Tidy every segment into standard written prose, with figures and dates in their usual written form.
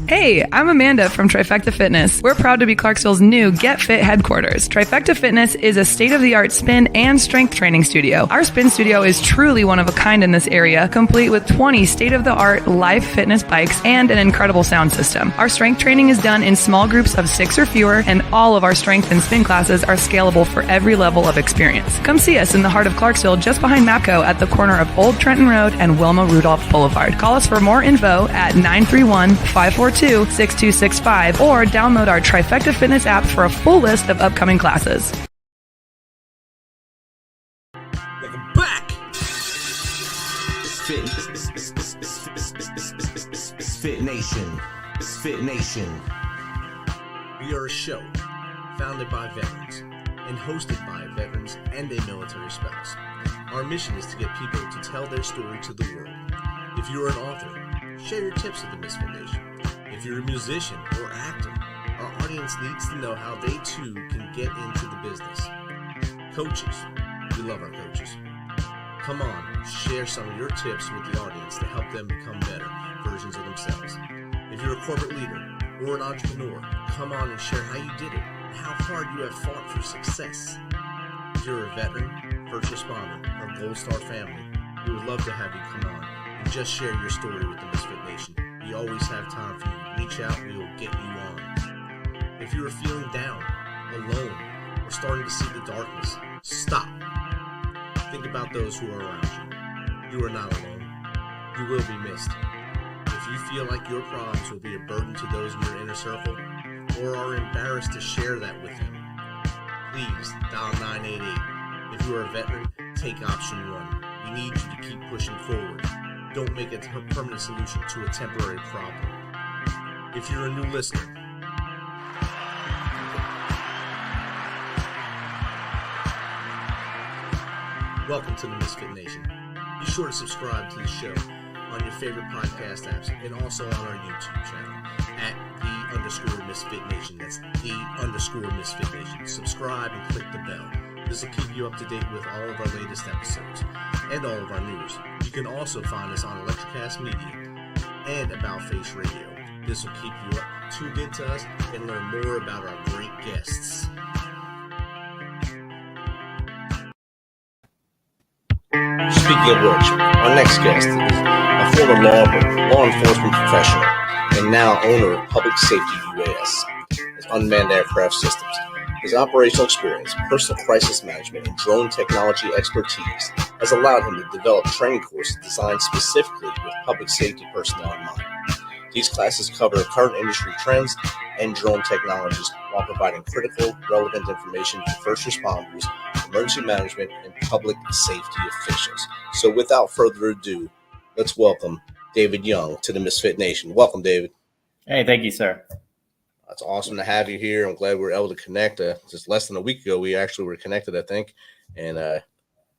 Hey, I'm Amanda from Trifecta Fitness. We're proud to be Clarksville's new Get Fit headquarters. Trifecta Fitness is a state-of-the-art spin and strength training studio. Our spin studio is truly one of a kind in this area, complete with 20 state-of-the-art live fitness bikes and an incredible sound system. Our strength training is done in small groups of 6 or fewer, and all of our strength and spin classes are scalable for every level of experience. Come see us in the heart of Clarksville, just behind MAPCO at the corner of Old Trenton Road and Wilma Rudolph Boulevard. Call us for more info at 931-542-6265 or download our Trifecta Fitness app for a full list of upcoming classes. Welcome back. MisFitNation. MisFitNation. We are a show founded by veterans and hosted by veterans and a military spouse. Our mission is to get people to tell their story to the world. If you're an author, share your tips with the MisFitNation. If you're a musician or actor, our audience needs to know how they too can get into the business. Coaches, we love our coaches. Come on, share some of your tips with the audience to help them become better versions of themselves. If you're a corporate leader or an entrepreneur, come on and share how you did it and how hard you have fought for success. If you're a veteran, first responder, or Gold Star family, we would love to have you come on and just share your story with the MisFitNation. We always have time for you. Reach out, we will get you on. If you are feeling down, alone, or starting to see the darkness, stop. Think about those who are around you. You are not alone. You will be missed. If you feel like your problems will be a burden to those in your inner circle, or are embarrassed to share that with them, please dial 988. If you are a veteran, take option 1. We need you to keep pushing forward. Don't make it a permanent solution to a temporary problem. If you're a new listener, welcome to the MisFitNation. Be sure to subscribe to the show on your favorite podcast apps and also on our YouTube channel at @the_MisFitNation. That's _MisFitNation. Subscribe and click the bell. This will keep you up to date with all of our latest episodes and all of our news. You can also find us on Electrocast Media and About Face Radio. This will keep you up, tuned into us, and learn more about our great guests. Speaking of which, our next guest is a former law enforcement professional and now owner of Public Safety UAS, unmanned aircraft systems. His operational experience, personal crisis management, and drone technology expertise has allowed him to develop training courses designed specifically with public safety personnel in mind. These classes cover current industry trends and drone technologies while providing critical, relevant information to first responders, emergency management, and public safety officials. So without further ado, let's welcome David Young to the MisFitNation. Welcome, David. Hey, thank you, sir. It's awesome to have you here. I'm glad we were able to connect. Just less than a week ago, we actually were connected, I think. And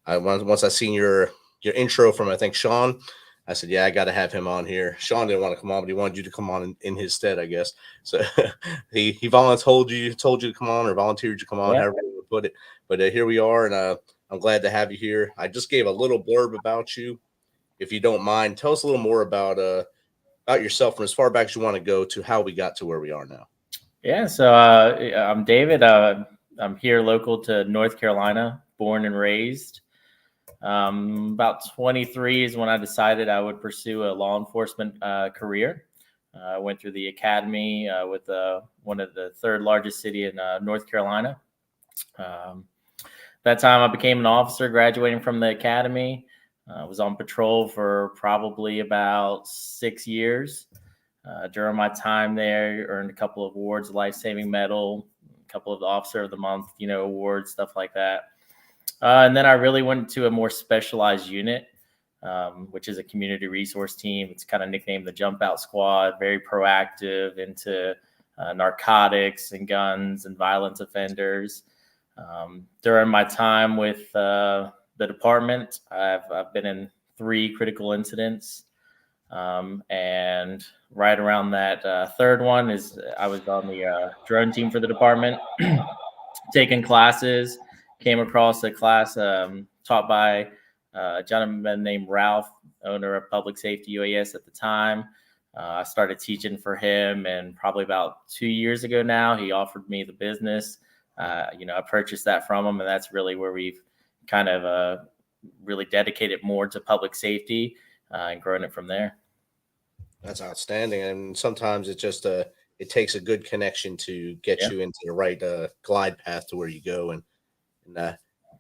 once I seen your intro from, I think, Sean, I said, yeah, I got to have him on here. Sean didn't want to come on, but he wanted you to come on in his stead, I guess. So he told you to come on, or volunteered you to come on, however you would put it. But here we are, and I'm glad to have you here. I just gave a little blurb about you. If you don't mind, tell us a little more about yourself from as far back as you want to go to how we got to where we are now. Yeah, so I'm David. I'm here local to North Carolina, born and raised. About 23 is when I decided I would pursue a law enforcement career. I went through the academy with one of the third largest city in North Carolina. That time I became an officer graduating from the academy. I was on patrol for probably about 6 years. During my time there, earned a couple of awards, Life-Saving Medal, a couple of the Officer of the Month, awards, stuff like that. And then I really went to a more specialized unit, which is a community resource team. It's kind of nicknamed the Jump Out Squad, very proactive into narcotics and guns and violence offenders. During my time with the department, I've been in 3 critical incidents. And right around that third one is I was on the drone team for the department, taking classes, came across a class taught by a gentleman named Ralph, owner of Public Safety UAS at the time. I started teaching for him, and probably about 2 years ago now, he offered me the business. I purchased that from him, and that's really where we've kind of really dedicated more to public safety and growing it from there. That's outstanding. And sometimes it just it takes a good connection to get you into the right glide path to where you go. And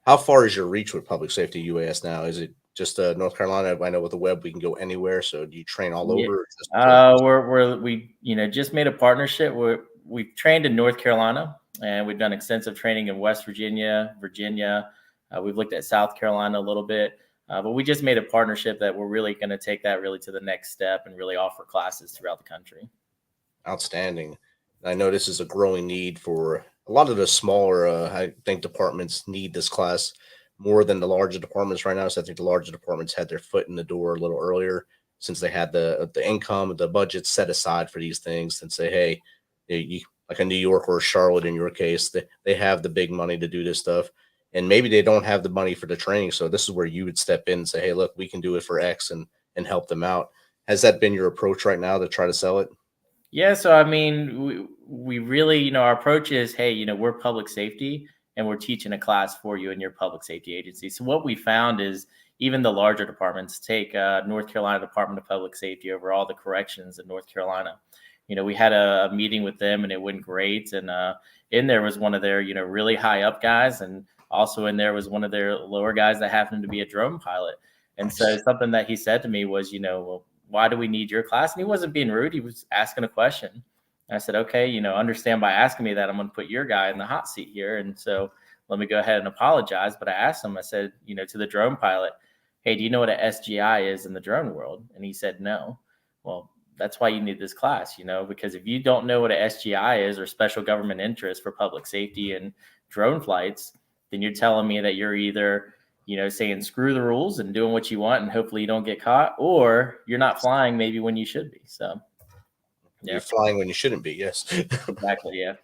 how far is your reach with Public Safety UAS now? Is it just North Carolina? I know with the web we can go anywhere. So do you train all over? We just made a partnership. We've trained in North Carolina, and we've done extensive training in West Virginia. We've looked at South Carolina a little bit, but we just made a partnership that we're really going to take that really to the next step and really offer classes throughout the country. Outstanding. I know this is a growing need for a lot of the smaller, I think departments need this class more than the larger departments right now. So I think the larger departments had their foot in the door a little earlier since they had the income, the budget set aside for these things, and say, hey, like a New York or a Charlotte in your case, they have the big money to do this stuff. And maybe they don't have the money for the training. So this is where you would step in and say, hey, look, we can do it for X and help them out. Has that been your approach right now to try to sell it? Yeah. So, I mean, we really, our approach is, hey, we're public safety and we're teaching a class for you in your public safety agency. So what we found is even the larger departments, take North Carolina Department of Public Safety over all the corrections in North Carolina. We had a meeting with them and it went great. And in there was one of their, really high up guys. And also in there was one of their lower guys that happened to be a drone pilot. And so something that he said to me was, well, why do we need your class? And he wasn't being rude. He was asking a question. And I said, okay, understand by asking me that I'm going to put your guy in the hot seat here. And so let me go ahead and apologize. But I asked him, I said, to the drone pilot, hey, do you know what an SGI is in the drone world? And he said, no. Well, that's why you need this class, because if you don't know what an SGI is, or special government interest for public safety and drone flights, then you're telling me that you're either, saying screw the rules and doing what you want and hopefully you don't get caught, or you're not flying maybe when you should be. So yeah. You're flying when you shouldn't be. Yes. Exactly. Yeah.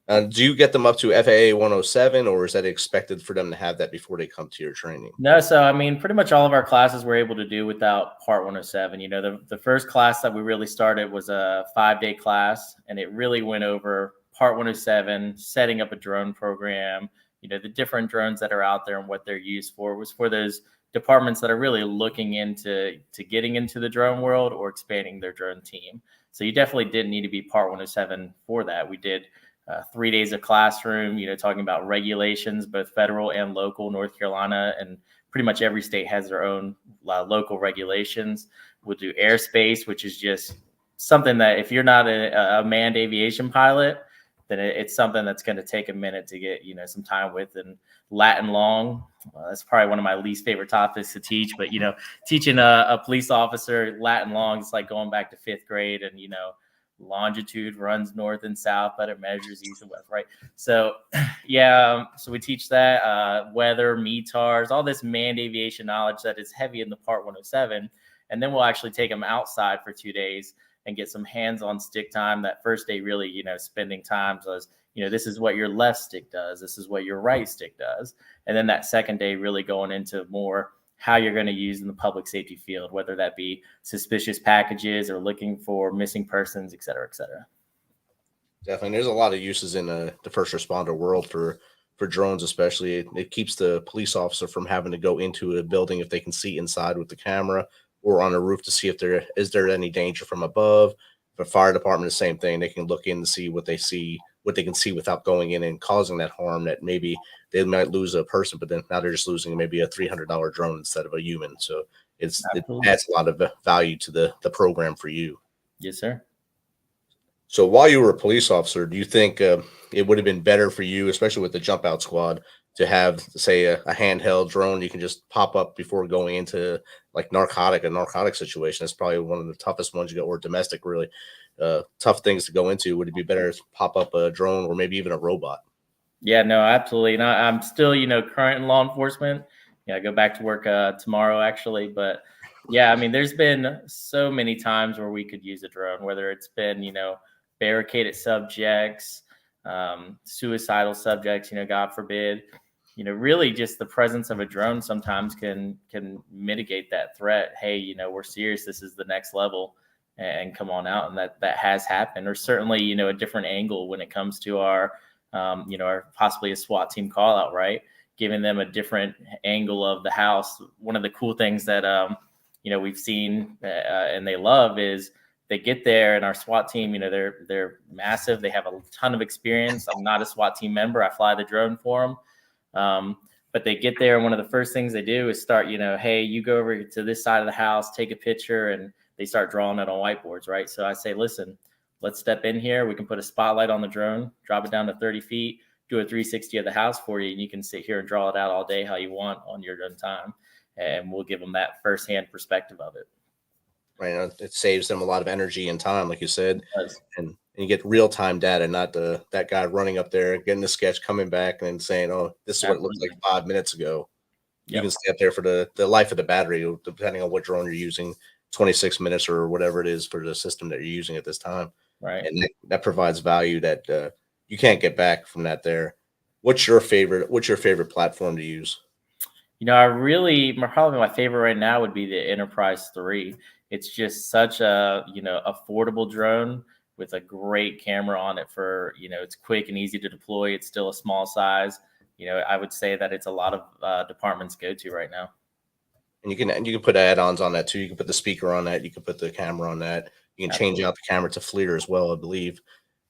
Do you get them up to FAA 107, or is that expected for them to have that before they come to your training? No. So, I mean, pretty much all of our classes we're able to do without Part 107. The first class that we really started was a 5-day class, and it really went over Part 107, setting up a drone program, the different drones that are out there and what they're used for. It was for those departments that are really looking into getting into the drone world or expanding their drone team. So you definitely didn't need to be Part 107 for that. We did 3 days of classroom, talking about regulations, both federal and local. North Carolina and pretty much every state has their own local regulations. We'll do airspace, which is just something that if you're not a manned aviation pilot, then it's something that's going to take a minute to get, some time with. And Latin long, that's probably one of my least favorite topics to teach, but, teaching a police officer Latin long, it's like going back to 5th grade and, longitude runs north and south, but it measures east and west, right? So, so we teach that, weather, METARs, all this manned aviation knowledge that is heavy in the Part 107. And then we'll actually take them outside for 2 days and get some hands-on stick time. That first day really, spending time was, this is what your left stick does. This is what your right stick does. And then that second day really going into more how you're going to use in the public safety field, whether that be suspicious packages or looking for missing persons, et cetera, et cetera. Definitely. There's a lot of uses in the first responder world for drones, especially. It keeps the police officer from having to go into a building if they can see inside with the camera, or on a roof to see if there is any danger from above. The fire department, the same thing. They can look in to see what they can see without going in and causing that harm that maybe they might lose a person, but then now they're just losing maybe a $300 drone instead of a human. So it adds a lot of value to the program for you. Yes, sir. So while you were a police officer, do you think it would have been better for you, especially with the jump out squad, to have, say, a handheld drone you can just pop up before going into like a narcotic situation? That's probably one of the toughest ones you get, or domestic, really tough things to go into. Would it be better to pop up a drone or maybe even a robot? Yeah, no, absolutely. And I'm still, current in law enforcement. I go back to work tomorrow, actually. But yeah, I mean, there's been so many times where we could use a drone, whether it's been, barricaded subjects, suicidal subjects, God forbid. Really just the presence of a drone sometimes can mitigate that threat. Hey, we're serious. This is the next level. and come on out. And that has happened, or certainly, a different angle when it comes to our, our possibly a SWAT team call out, right? Giving them a different angle of the house. One of the cool things that, we've seen and they love is they get there, and our SWAT team, they're massive. They have a ton of experience. I'm not a SWAT team member. I fly the drone for them. But they get there, and one of the first things they do is start, hey, you go over to this side of the house, take a picture, and they start drawing it on whiteboards, right? So I say, listen, let's step in here. We can put a spotlight on the drone, drop it down to 30 feet, do a 360 of the house for you, and you can sit here and draw it out all day how you want on your own time. And we'll give them that firsthand perspective of it. Right. It saves them a lot of energy and time, like you said, and you get real-time data, not that guy running up there, getting the sketch, coming back and saying, oh, this is what it looked like 5 minutes ago. You can stay up there for the life of the battery, depending on what drone you're using, 26 minutes or whatever it is for the system that you're using at this time. Right. And that provides value that you can't get back from that there. What's your favorite platform to use? Probably my favorite right now would be the Enterprise 3. It's just such a, affordable drone with a great camera on it for, it's quick and easy to deploy. It's still a small size. I would say that it's a lot of departments go to right now. And you can put add-ons on that too. You can put the speaker on that. You can put the camera on that. You can change out the camera to FLIR as well, I believe.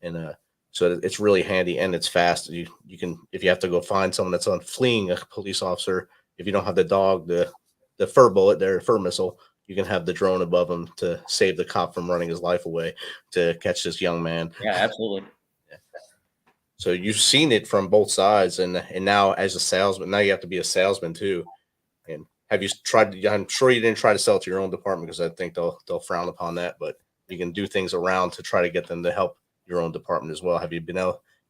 And so it's really handy and it's fast. You can, if you have to go find someone that's fleeing a police officer, if you don't have the dog, the fur bullet, their fur missile, you can have the drone above him to save the cop from running his life away to catch this young man. Yeah, absolutely. So you've seen it from both sides, and now as a salesman, now you have to be a salesman too. And have you tried? I'm sure you didn't try to sell to your own department because I think they'll frown upon that. But you can do things around to try to get them to help your own department as well. Have you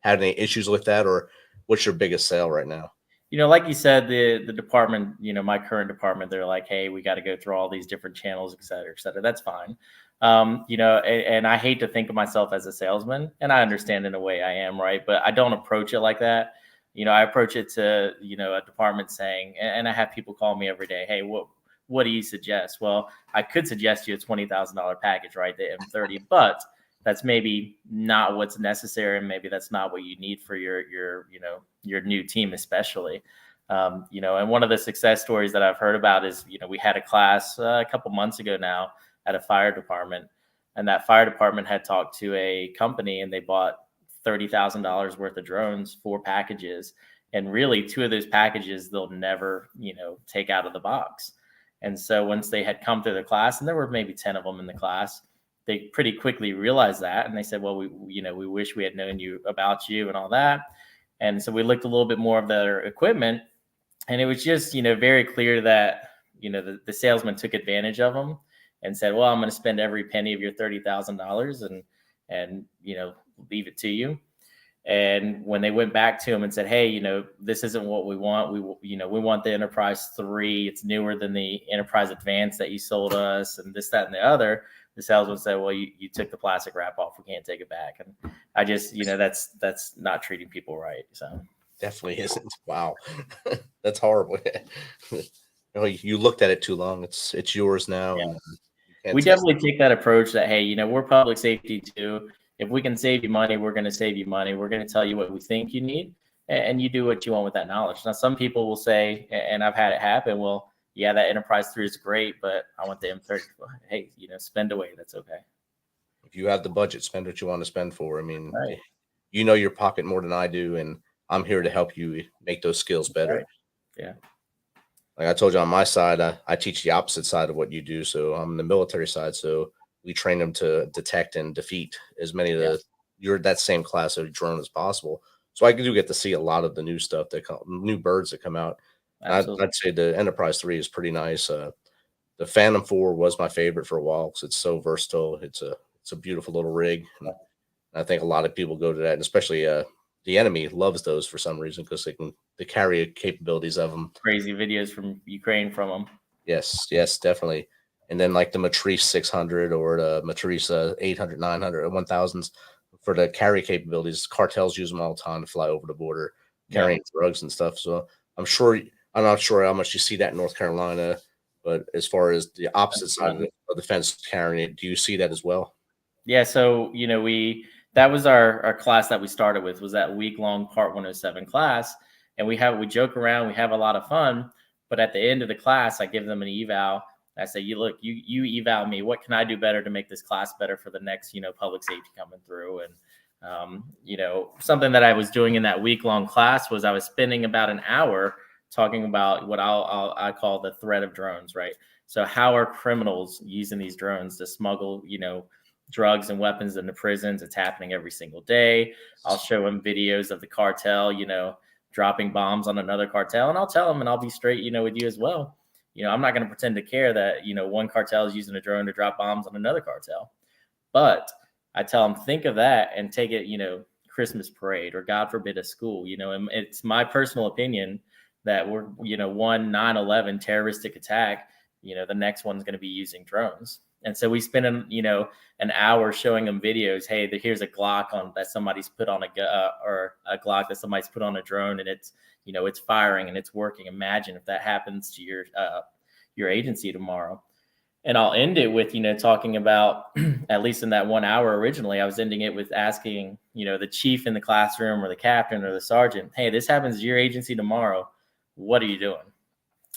had any issues with that, or what's your biggest sale right now? Like you said, the department, my current department, they're like, hey, we got to go through all these different channels, et cetera, et cetera. That's fine. And I hate to think of myself as a salesman, and I understand in a way I am, right? But I don't approach it like that. I approach it to, a department saying, and I have people call me every day, hey, what do you suggest? Well, I could suggest you a $20,000 package, right? The M30, but that's maybe not what's necessary, and maybe that's not what you need for your new team, especially. And one of the success stories that I've heard about is, we had a class a couple months ago now at a fire department, and that fire department had talked to a company, and they bought $30,000 worth of drones, 4 packages, and really 2 of those packages they'll never, take out of the box. And so once they had come through the class, and there were maybe 10 of them in the class, they pretty quickly realized that, and they said, well, we wish we had known about you and all that. And so we looked a little bit more of their equipment, and it was just, very clear that, the salesman took advantage of them and said, well, I'm going to spend every penny of your $30,000 and leave it to you. And when they went back to him and said, hey, this isn't what we want. We want the Enterprise 3. It's newer than the Enterprise Advanced that you sold us, and this, that, and the other. The salesman said, well, you took the plastic wrap off. We can't take it back. And I just, that's not treating people right. So definitely isn't. Wow. That's horrible. You looked at it too long. It's yours now. Yeah. We definitely take that approach that, hey, we're public safety too. If we can save you money, we're going to save you money. We're going to tell you what we think you need, and you do what you want with that knowledge. Now, some people will say, and I've had it happen, well, yeah, that Enterprise 3 is great, but I want the M30. Hey, spend away. That's okay. If you have the budget, spend what you want to spend for. I mean, right. Your pocket more than I do, and I'm here to help you make those skills better. Right. Yeah. Like I told you on my side, I teach the opposite side of what you do. So I'm the military side. So we train them to detect and defeat as many of that same class of drone as possible. So I do get to see a lot of the new stuff new birds that come out. I'd say the Enterprise 3 is pretty nice. The Phantom 4 was my favorite for a while because it's so versatile. It's a beautiful little rig. And I think a lot of people go to that, and especially the enemy loves those for some reason because the carry capabilities of them. Crazy videos from Ukraine from them. Yes, definitely. And then like the Matrice 600 or the Matrice 800, 900, 1000s for the carry capabilities. Cartels use them all the time to fly over the border, carrying drugs and stuff. So I'm not sure how much you see that in North Carolina, But as far as the opposite side of the fence carrying it, do you see that as well? Yeah. So, that was our class that we started with, was that week-long Part 107 class. And we joke around, we have a lot of fun, but at the end of the class, I give them an eval. I say, you eval me. What can I do better to make this class better for the next, public safety coming through? And, something that I was doing in that week-long class was I was spending about an hour talking about what I call the threat of drones, right? So how are criminals using these drones to smuggle, drugs and weapons into prisons? It's happening every single day. I'll show them videos of the cartel, dropping bombs on another cartel, and I'll tell them, and I'll be straight, with you as well. I'm not going to pretend to care that, one cartel is using a drone to drop bombs on another cartel. But I tell them, think of that and take it, Christmas parade, or God forbid a school, and it's my personal opinion that we're, one 9/11 terroristic attack, the next one's going to be using drones. And so we spend, an hour showing them videos. Hey, here's a Glock that somebody's put on or a Glock that somebody's put on a drone, and it's, it's firing and it's working. Imagine if that happens to your agency tomorrow. And I'll end it with, talking about, at least in that 1 hour originally, I was ending it with asking, the chief in the classroom or the captain or the sergeant, hey, this happens to your agency tomorrow. What are you doing?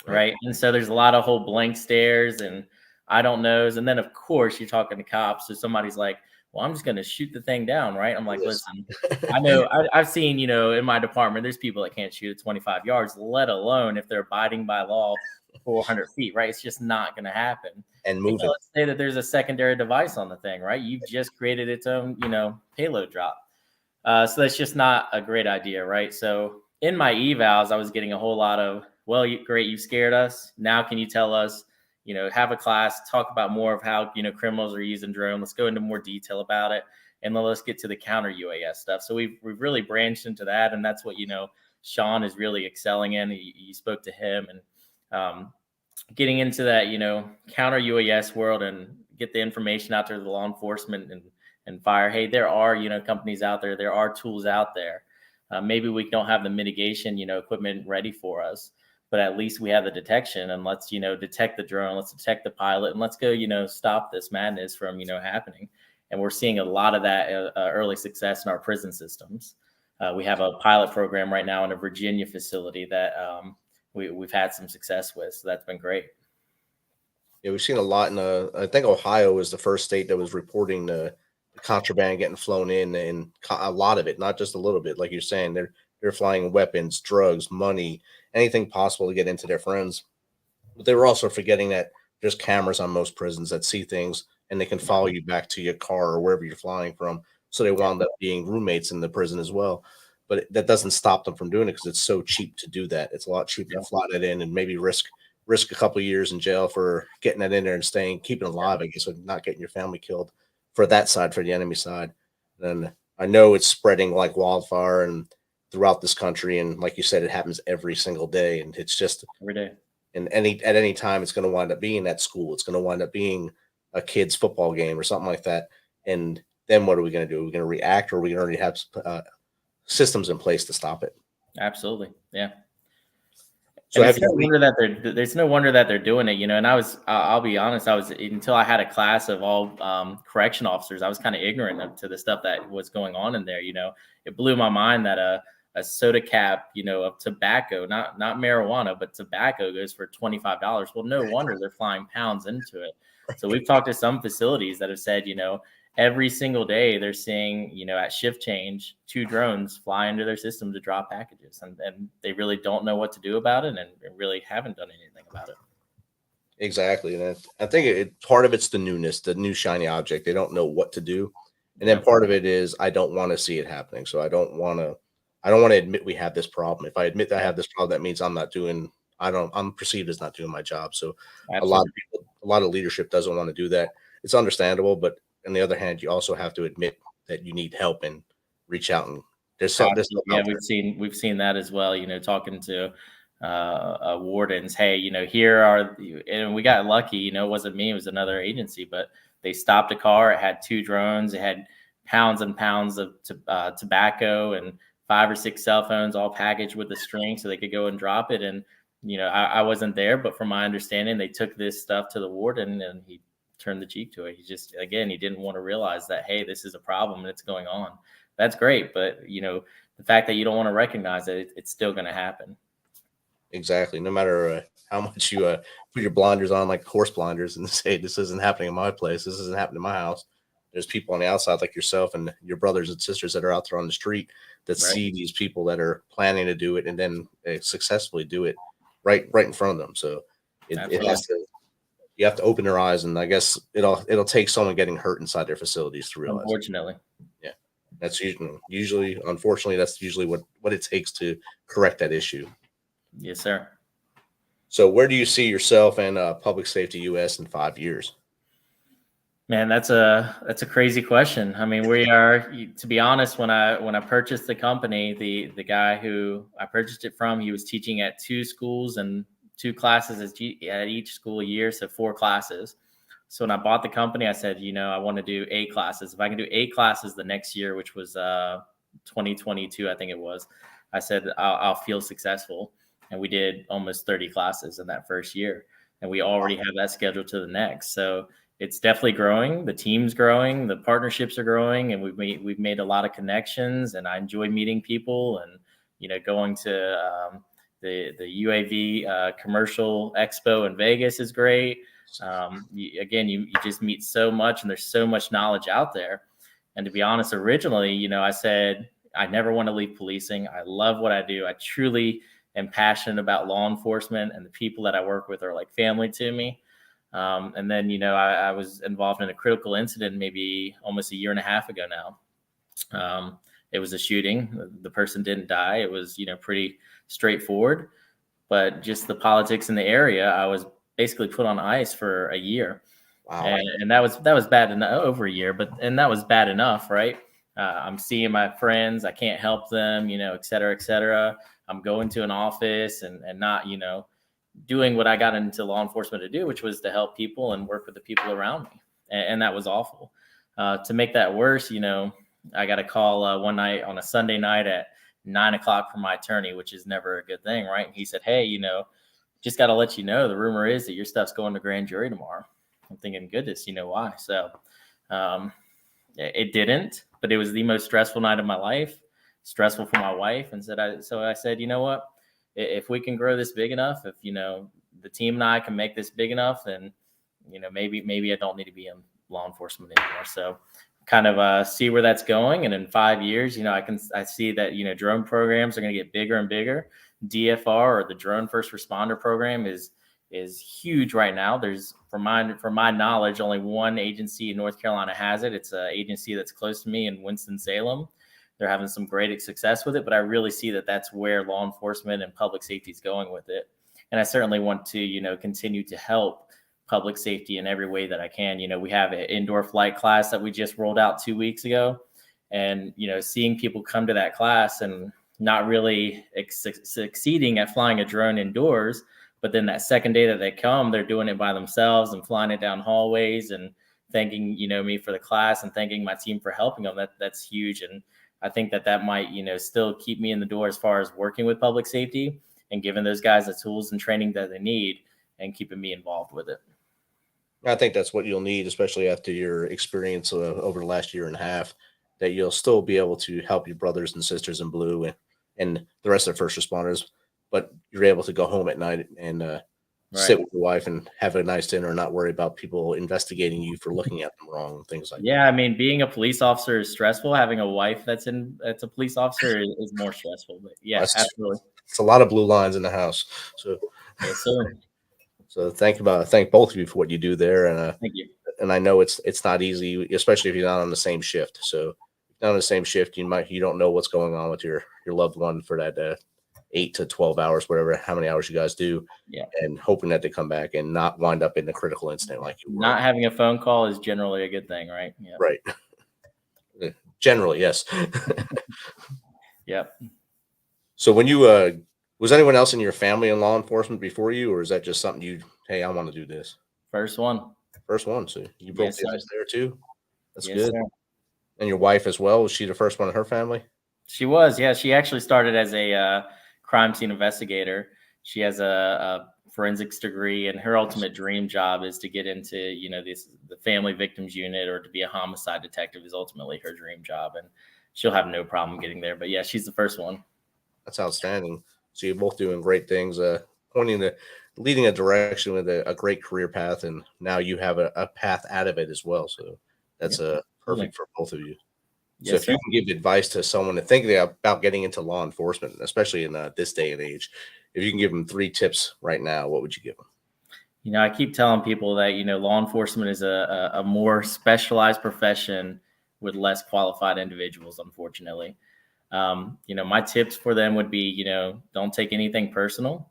Right. And so there's a lot of whole blank stares and I don't knows. And then, of course, you're talking to cops. So somebody's like, well, I'm just going to shoot the thing down. Right. I'm like, listen, I know I've seen, in my department, there's people that can't shoot at 25 yards, let alone if they're abiding by law 400 feet. Right. It's just not going to happen. And moving. Let's say that there's a secondary device on the thing. Right. You've just created its own, payload drop. So that's just not a great idea. Right. So in my evals, I was getting a whole lot of, well, great. You scared us. Now, can you tell us, have a class, talk about more of how, criminals are using drone. Let's go into more detail about it. And then let's get to the counter UAS stuff. So we've really branched into that. And that's what, Sean is really excelling in. You spoke to him and getting into that, counter UAS world and get the information out there to the law enforcement and fire. Hey, there are, companies out there. There are tools out there. Maybe we don't have the mitigation, equipment ready for us, but at least we have the detection, and let's, detect the drone, let's detect the pilot, and let's go, stop this madness from, happening. And we're seeing a lot of that early success in our prison systems. We have a pilot program right now in a Virginia facility that we've had some success with. So that's been great. Yeah, we've seen a lot I think Ohio was the first state that was reporting the contraband getting flown in, and a lot of it, not just a little bit. Like you're saying, they're flying weapons, drugs, money, anything possible to get into their friends. But they were also forgetting that there's cameras on most prisons that see things, and they can follow you back to your car or wherever you're flying from. So they wound up being roommates in the prison as well. But that doesn't stop them from doing it because it's so cheap to do that. It's a lot cheaper to fly that in and maybe risk a couple of years in jail for getting that in there and keeping it alive, I guess, and not getting your family killed for that side, for the enemy side. And I know it's spreading like wildfire and throughout this country. And like you said, it happens every single day. And it's just every day. And at any time, it's going to wind up being at school. It's going to wind up being a kid's football game or something like that. And then what are we going to do? Are we going to react, or are we going to already have systems in place to stop it? Absolutely. Yeah. So there's no wonder that they're doing it, and I'll be honest, until I had a class of all correction officers, I was kind of ignorant to the stuff that was going on in there. It blew my mind that a soda cap, of tobacco, not marijuana, but tobacco goes for $25. Well, no wonder they're flying pounds into it. So we've talked to some facilities that have said, every single day they're seeing, at shift change, 2 drones fly into their system to drop packages, and they really don't know what to do about it, and really haven't done anything about it. Exactly. And I think part of it's the newness, the new shiny object. They don't know what to do. And then part of it is, I don't want to see it happening. So I don't want to admit we have this problem. If I admit that I have this problem, that means I'm perceived as not doing my job. So Absolutely. a lot of leadership doesn't want to do that. It's understandable, but on the other hand, you also have to admit that you need help and reach out. And there's we've seen that as well. Talking to wardens, hey, here are, and we got lucky. It wasn't me, it was another agency, but they stopped a car. It had 2 drones. It had pounds and pounds of tobacco and 5 or 6 cell phones, all packaged with a string, so they could go and drop it. And I wasn't there, but from my understanding, they took this stuff to the warden and he turned the cheek to it. He just, again, he didn't want to realize that, hey, this is a problem and it's going on. That's great. But, the fact that you don't want to recognize it, it's still going to happen. Exactly. No matter how much you put your blinders on, like horse blinders, and say, this isn't happening in my place. This isn't happening in my house. There's people on the outside like yourself and your brothers and sisters that are out there on the street that see these people that are planning to do it and then successfully do it right in front of them. So it has to, you have to open their eyes, and I guess it'll take someone getting hurt inside their facilities to realize. Unfortunately. Yeah. That's usually, unfortunately, that's usually what it takes to correct that issue. Yes, sir. So where do you see yourself and Public Safety UAS in 5 years? Man, that's a crazy question. I mean, we are, to be honest, when I purchased the company, the guy who I purchased it from, he was teaching at 2 schools and 2 classes at each school a year, so 4 classes. So when I bought the company, I said, I want to do 8 classes. If I can do 8 classes the next year, which was 2022, I think it was, I said I'll feel successful. And we did almost 30 classes in that first year, and we already have that scheduled to the next. So it's definitely growing. The team's growing, the partnerships are growing, and we've made a lot of connections. And I enjoy meeting people, and going to the UAV commercial expo in Vegas is great. You just meet so much, and there's so much knowledge out there. And to be honest, originally, I said I never want to leave policing. I love what I do. I truly am passionate about law enforcement, and the people that I work with are like family to me. And then, I was involved in a critical incident maybe almost a year and a half ago now. It was a shooting. The person didn't die. It was, pretty straightforward, but just the politics in the area, I was basically put on ice for a year. Wow. And that was bad enough, over a year, and that was bad enough, right? I'm seeing my friends. I can't help them, et cetera, et cetera. I'm going to an office and not, doing what I got into law enforcement to do, which was to help people and work with the people around me. And that was awful. To make that worse, I got a call one night on a Sunday night at 9:00 from my attorney, which is never a good thing, right? And he said, hey, just got to let you know, the rumor is that your stuff's going to grand jury tomorrow. I'm thinking, goodness, why? So it didn't, but it was the most stressful night of my life. Stressful for my wife, and so I said, you know what, if we can grow this big enough, if the team and I can make this big enough, then maybe I don't need to be in law enforcement anymore. So kind of see where that's going, and in 5 years, I see that drone programs are going to get bigger and bigger. DFR, or the Drone First Responder Program, is huge right now. There's, from my knowledge, only one agency in North Carolina has it. It's an agency that's close to me in Winston-Salem. They're having some great success with it, but I really see that that's where law enforcement and public safety is going with it. And I certainly want to, continue to help public safety in every way that I can. We have an indoor flight class that we just rolled out 2 weeks ago, and, seeing people come to that class and not really succeeding at flying a drone indoors, but then that second day that they come, they're doing it by themselves and flying it down hallways and thanking, me for the class and thanking my team for helping them. That's huge. And I think that might, still keep me in the door as far as working with public safety and giving those guys the tools and training that they need and keeping me involved with it. I think that's what you'll need, especially after your experience over the last year and a half, that you'll still be able to help your brothers and sisters in blue and the rest of the first responders, but you're able to go home at night and sit with your wife and have a nice dinner and not worry about people investigating you for looking at them wrong and things like that. Yeah, I mean, being a police officer is stressful. Having a wife that's a police officer is more stressful. But yeah, absolutely. It's a lot of blue lines in the house. So yes, sir. So thank both of you for what you do there. And thank you. And I know it's not easy, especially if you're not on the same shift. So not on the same shift, you don't know what's going on with your loved one for that 8 to 12 hours, whatever, how many hours you guys do, and hoping that they come back and not wind up in a critical incident like you were. Not having a phone call is generally a good thing, right? Yeah. Right. Generally, yes. Yep. So when you, was anyone else in your family in law enforcement before you, or is that just something hey, I want to do this? First one. So you broke the ice there too? That's yes, good. Sir. And your wife as well, was she the first one in her family? She was, yeah. She actually started as a crime scene investigator. She has a forensics degree, and her ultimate dream job is to get into, the family victims unit, or to be a homicide detective is ultimately her dream job. And she'll have no problem getting there. But yeah, she's the first one. That's outstanding. So you're both doing great things, leading a direction with a great career path, and now you have a path out of it as well. So that's perfect for both of you. So Yes, if you can give advice to someone to think about getting into law enforcement, especially in this day and age, if you can give them 3 tips right now, what would you give them? I keep telling people that, law enforcement is a more specialized profession with less qualified individuals, unfortunately. My tips for them would be, don't take anything personal.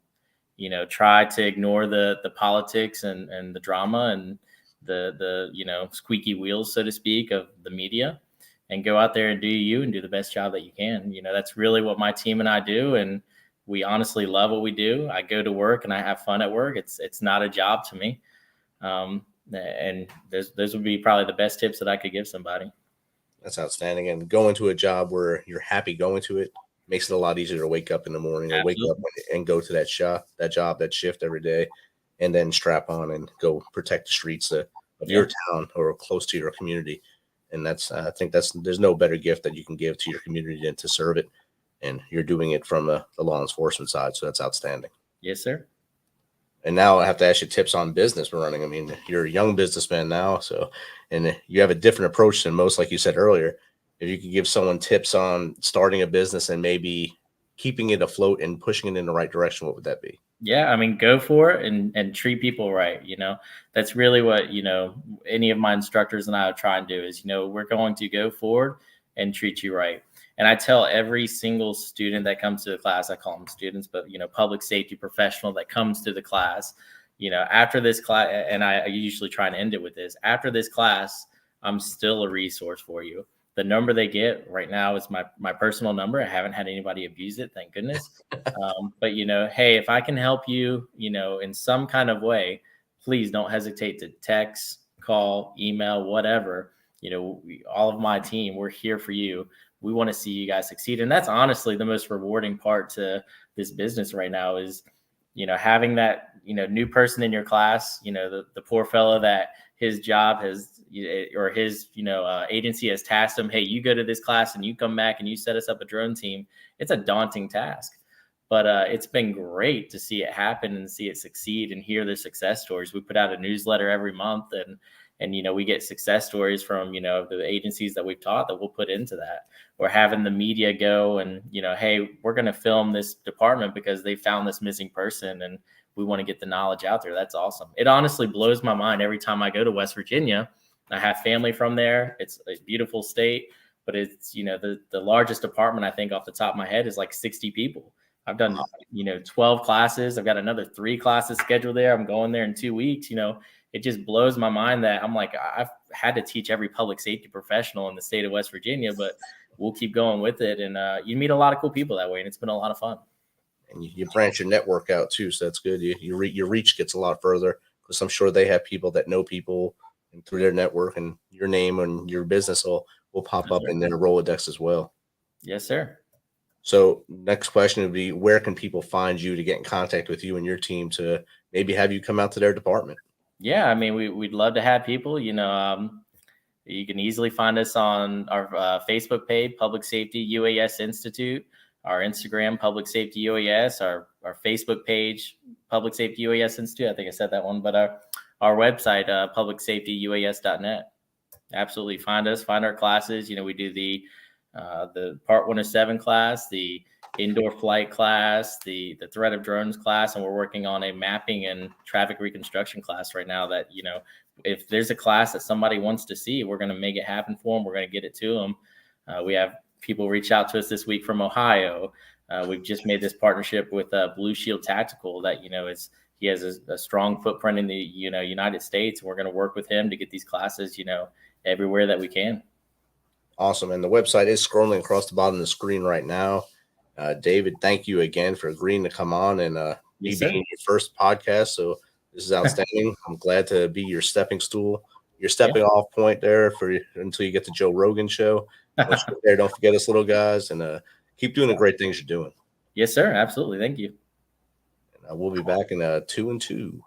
Try to ignore the politics and the drama and the squeaky wheels, so to speak, of the media, and go out there and do you and do the best job that you can. That's really what my team and I do. And we honestly love what we do. I go to work and I have fun at work. It's not a job to me. And those would be probably the best tips that I could give somebody. That's outstanding. And going to a job where you're happy going to it makes it a lot easier to wake up in the morning, or wake up and go to that job, that shift every day, and then strap on and go protect the streets of your town or close to your community. And I think there's no better gift that you can give to your community than to serve it. And you're doing it from the law enforcement side. So that's outstanding. Yes, sir. And now I have to ask you tips on business running. I mean, you're a young businessman now, and you have a different approach than most, like you said earlier. If you could give someone tips on starting a business and maybe keeping it afloat and pushing it in the right direction, what would that be? Yeah, I mean, go for it and treat people right. That's really what, any of my instructors and I try and do is, we're going to go forward and treat you right. And I tell every single student that comes to the class, I call them students, but, public safety professional that comes to the class, after this class, and I usually try and end it with this, after this class, I'm still a resource for you. The number they get right now is my personal number. I haven't had anybody abuse it, thank goodness. But, hey, if I can help you, in some kind of way, please don't hesitate to text, call, email, whatever. All of my team, we're here for you. We want to see you guys succeed. And that's honestly the most rewarding part to this business right now is, having that, new person in your class, the poor fellow that his job has, or his, agency has tasked him, hey, you go to this class and you come back and you set us up a drone team. It's a daunting task, but it's been great to see it happen and see it succeed and hear their success stories. We put out a newsletter every month, and we get success stories from, the agencies that we've taught that we'll put into that. Or having the media go and, hey, we're going to film this department because they found this missing person and we want to get the knowledge out there. That's awesome. It honestly blows my mind every time I go to West Virginia. I have family from there. It's a beautiful state, but it's, the largest department, I think off the top of my head, is like 60 people. I've done, 12 classes. I've got another 3 classes scheduled there. I'm going there in 2 weeks. It just blows my mind that I'm like, I've had to teach every public safety professional in the state of West Virginia, but we'll keep going with it. And you meet a lot of cool people that way, and it's been a lot of fun. And you branch your network out too, so that's good. Your reach gets a lot further, because I'm sure they have people that know people, and through their network, and your name and your business will pop up in their Rolodex as well. Yes, sir. So next question would be, where can people find you to get in contact with you and your team to maybe have you come out to their department? Yeah, I mean, we'd love to have people. You can easily find us on our Facebook page, Public Safety UAS Institute, our Instagram, Public Safety UAS, our Facebook page, Public Safety UAS Institute. I think I said that one, but our website, publicsafetyuas.net. Absolutely, find us, find our classes. We do the Part 107 class, the indoor flight class, the threat of drones class, and we're working on a mapping and traffic reconstruction class right now that, if there's a class that somebody wants to see, we're going to make it happen for them. We're going to get it to them. We have people reach out to us this week from Ohio. We've just made this partnership with Blue Shield Tactical that, he has a strong footprint in the, United States. We're going to work with him to get these classes, everywhere that we can. Awesome. And the website is scrolling across the bottom of the screen right now. David, thank you again for agreeing to come on and being your first podcast. So this is outstanding. I'm glad to be your stepping stool, your stepping off point there until you get the Joe Rogan show. Don't forget us, little guys, and keep doing the great things you're doing. Yes, sir. Absolutely. Thank you. And We'll be back in 2 and 2.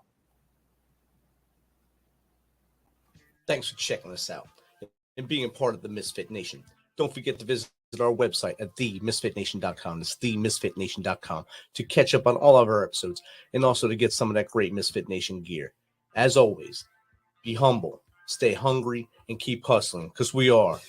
Thanks for checking us out and being a part of the Misfit Nation. Don't forget to visit our website at themisfitnation.com. It's themisfitnation.com to catch up on all of our episodes and also to get some of that great Misfit Nation gear. As always, be humble, stay hungry, and keep hustling because we are